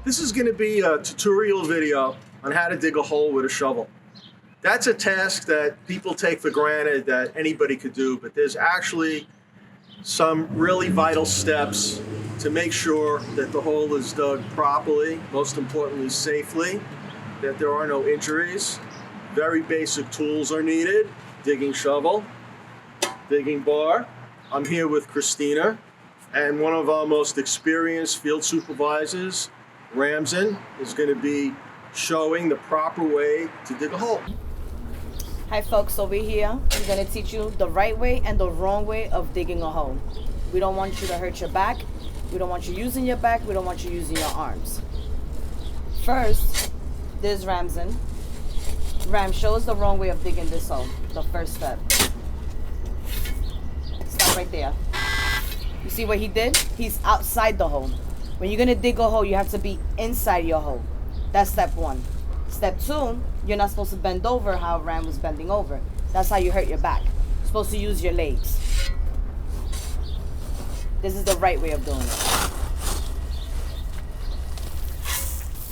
This is going to be a tutorial video on how to dig a hole with a shovel. That's a task that people take for granted that anybody could do, but there's actually some really vital steps to make sure that the hole is dug properly, most importantly safely, that there are no injuries. Very basic tools are needed: digging shovel, digging bar. I'm here with Christina and one of our most experienced field supervisors, Ramzan, is going to be showing the proper way to dig a hole. Hi folks, over here we're going to teach you the right way and the wrong way of digging a hole. We don't want you to hurt your back, we don't want you using your back, we don't want you using your arms. First, there's Ramzan. Ram, show us the wrong way of digging this hole, the first step. Stop right there. You see what he did? He's outside the hole. When you're going to dig a hole, you have to be inside your hole. That's step one. Step two, you're not supposed to bend over how Ram was bending over. That's how you hurt your back. You're supposed to use your legs. This is the right way of doing it.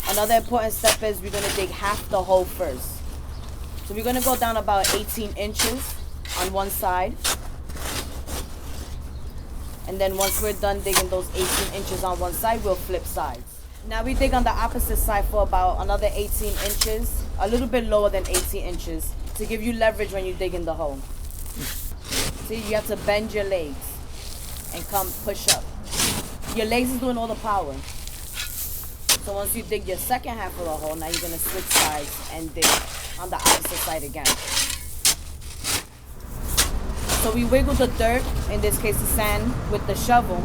Another important step is we're going to dig half the hole first. So we're going to go down about 18 inches on one side. And then once we're done digging those 18 inches on one side, we'll flip sides. Now we dig on the opposite side for about another 18 inches, a little bit lower than 18 inches, to give you leverage when you dig in the hole. See, you have to bend your legs and come push up. Your legs is doing all the power. So once you dig your second half of the hole, now you're going to switch sides and dig on the opposite side again. So we wiggle the dirt, in this case the sand, with the shovel,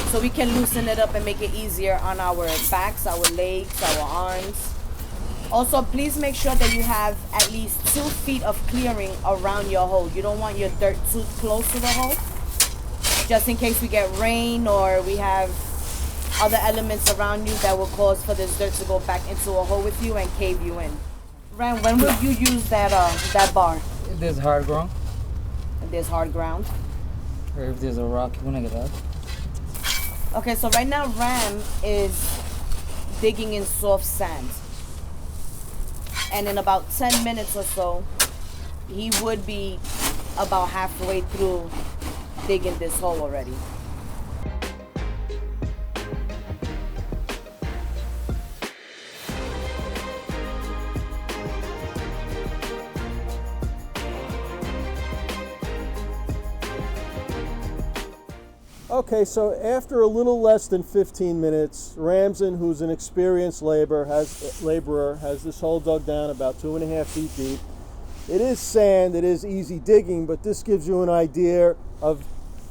so we can loosen it up and make it easier on our backs, our legs, our arms. Also, please make sure that you have at least 2 feet of clearing around your hole. You don't want your dirt too close to the hole, just in case we get rain or we have other elements around you that will cause for this dirt to go back into a hole with you and cave you in. Ram, when will you use that bar? If there's hard ground. If there's hard ground. Or if there's a rock, you wanna get that. Okay, so right now Ram is digging in soft sand. And in about 10 minutes or so, he would be about halfway through digging this hole already. Okay, so after a little less than 15 minutes, Ramzan, who's an experienced laborer, has this hole dug down about 2.5 feet deep. It is sand, it is easy digging, but this gives you an idea of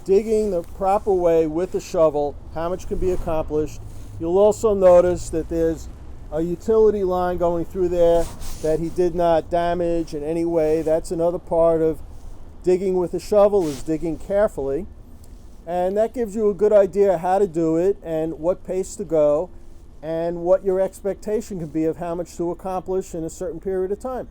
digging the proper way with a shovel, how much can be accomplished. You'll also notice that there's a utility line going through there that he did not damage in any way. That's another part of digging with a shovel, is digging carefully. And that gives you a good idea how to do it and what pace to go and what your expectation can be of how much to accomplish in a certain period of time.